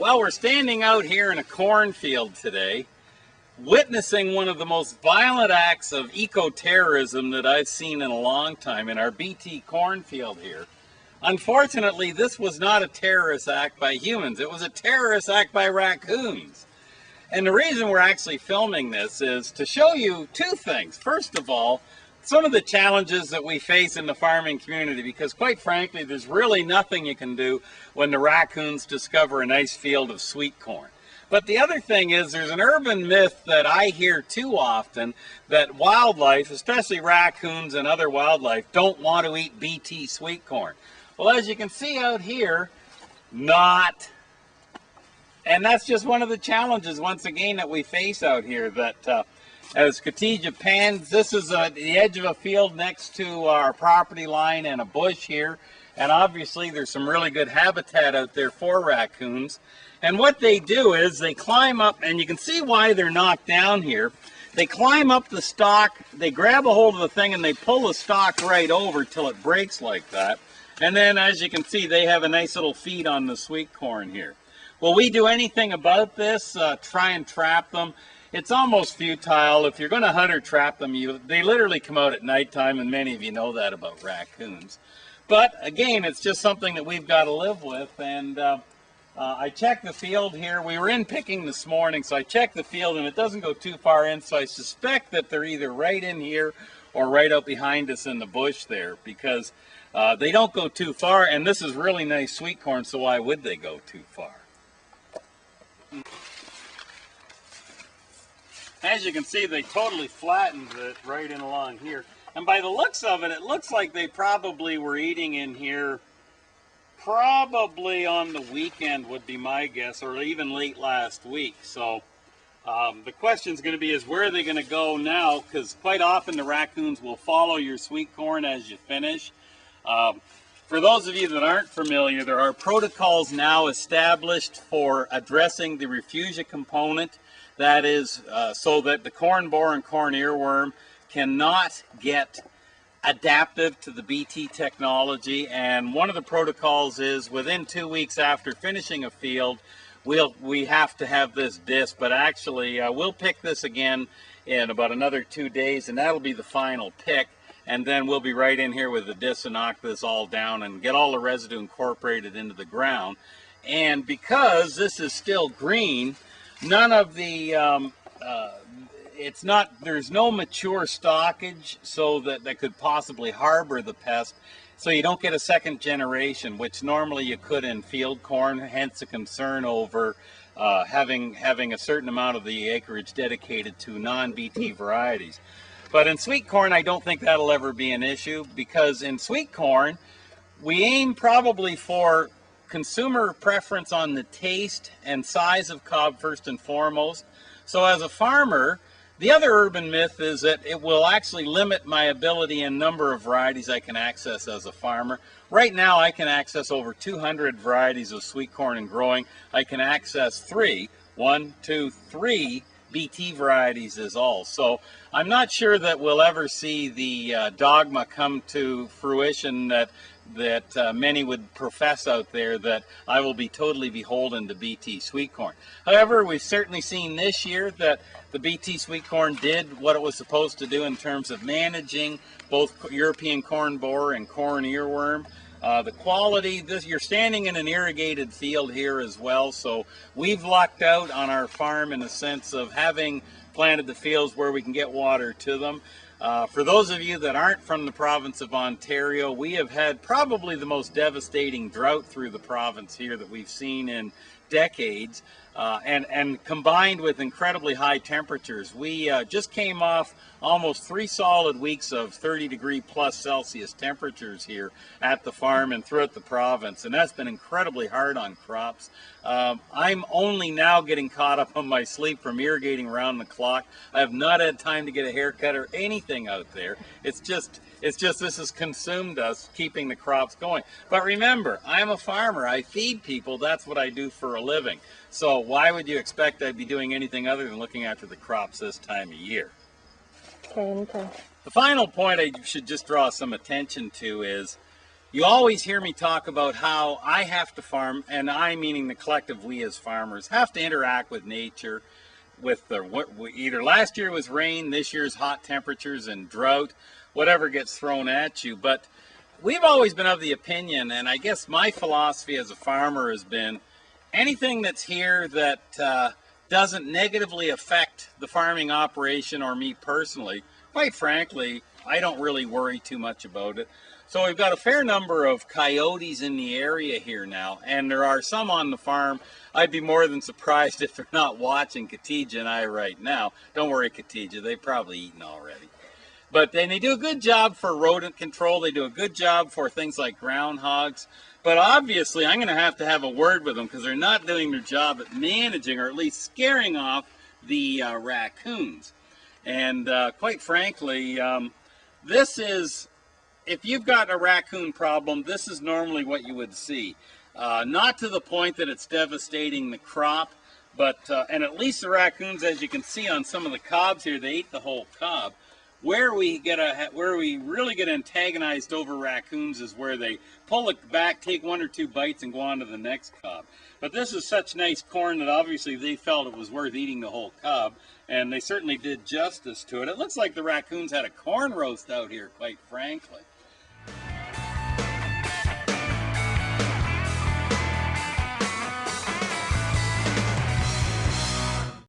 Well, we're standing out here in a cornfield today, witnessing one of the most violent acts of eco-terrorism that I've seen in a long time in our BT cornfield here. Unfortunately, this was not a terrorist act by humans. It was a terrorist act by raccoons. And the reason we're actually filming this is to show you two things. First of all, some of the challenges that we face in the farming community, because quite frankly, there's really nothing you can do when the raccoons discover a nice field of sweet corn. But the other thing is, there's an urban myth that I hear too often that wildlife, especially raccoons and other wildlife, don't want to eat BT sweet corn. Well, as you can see out here, not. And that's just one of the challenges, once again, that we face out here, that as Khadija pans, this is the edge of a field next to our property line and a bush here. And obviously there's some really good habitat out there for raccoons. And what they do is they climb up, and you can see why they're knocked down here. They climb up the stalk, they grab a hold of the thing, and they pull the stalk right over till it breaks like that. And then, as you can see, they have a nice little feed on the sweet corn here. Will we do anything about this? Try and trap them? It's almost futile. If you're going to hunt or trap them, they literally come out at nighttime, and many of you know that about raccoons. But again, it's just something that we've got to live with. And I checked the field here. We were in picking this morning, so I checked the field, and it doesn't go too far in. So I suspect that they're either right in here or right out behind us in the bush there, because they don't go too far. And this is really nice sweet corn, so why would they go too far? As you can see, they totally flattened it right in along here. And by the looks of it, it looks like they probably were eating in here probably on the weekend would be my guess, or even late last week. So the question is going to be is where are they going to go now? Because quite often the raccoons will follow your sweet corn as you finish. For those of you that aren't familiar, there are protocols now established for addressing the refugia component. That is so that the corn borer and corn earworm cannot get adaptive to the BT technology. And one of the protocols is within 2 weeks after finishing a field, we have to have this disc. But actually, we'll pick this again in about another 2 days, and that'll be the final pick. And then we'll be right in here with the disc and knock this all down and get all the residue incorporated into the ground. And because this is still green, none of the there's no mature stockage so that could possibly harbor the pest, so you don't get a second generation, which normally you could in field corn, hence a concern over having a certain amount of the acreage dedicated to non-BT varieties. But in sweet corn, I don't think that'll ever be an issue, because in sweet corn, we aim probably for consumer preference on the taste and size of cob first and foremost. So as a farmer, the other urban myth is that it will actually limit my ability and number of varieties I can access as a farmer. Right now I can access over 200 varieties of sweet corn and growing. I can access three BT varieties is all. So I'm not sure that we'll ever see the dogma come to fruition that many would profess out there, that I will be totally beholden to BT sweet corn. However, we've certainly seen this year that the BT sweet corn did what it was supposed to do in terms of managing both European corn borer and corn earworm. The quality, you're standing in an irrigated field here as well, so we've lucked out on our farm in the sense of having planted the fields where we can get water to them. For those of you that aren't from the province of Ontario, we have had probably the most devastating drought through the province here that we've seen in decades, and combined with incredibly high temperatures. We just came off almost 3 solid weeks of 30-degree-plus Celsius temperatures here at the farm and throughout the province, and that's been incredibly hard on crops. I'm only now getting caught up on my sleep from irrigating around the clock. I have not had time to get a haircut or anything out there. It's just this has consumed us, keeping the crops going. But remember, I'm a farmer. I feed people. That's what I do for a living. So why would you expect I'd be doing anything other than looking after the crops this time of year? Okay. The final point I should just draw some attention to is You always hear me talk about how I have to farm, and I meaning the collective we as farmers have to interact with nature, with either last year was rain, this year's hot temperatures and drought, whatever gets thrown at you. But we've always been of the opinion, and I guess my philosophy as a farmer has been, anything that's here that doesn't negatively affect the farming operation or me personally, quite frankly, I don't really worry too much about it. So we've got a fair number of coyotes in the area here now, and there are some on the farm. I'd be more than surprised if they're not watching Khadija and I right now. Don't worry, Khadija, they've probably eaten already. But then they do a good job for rodent control. They do a good job for things like groundhogs. But obviously, I'm going to have a word with them because they're not doing their job at managing or at least scaring off the raccoons. And quite frankly, this is, if you've got a raccoon problem, this is normally what you would see. Not to the point that it's devastating the crop, but, and at least the raccoons, as you can see on some of the cobs here, they ate the whole cob. Where we really get antagonized over raccoons is where they pull it back, take one or two bites, and go on to the next cob. But this is such nice corn that obviously they felt it was worth eating the whole cob, and they certainly did justice to it. It looks like the raccoons had a corn roast out here, quite frankly.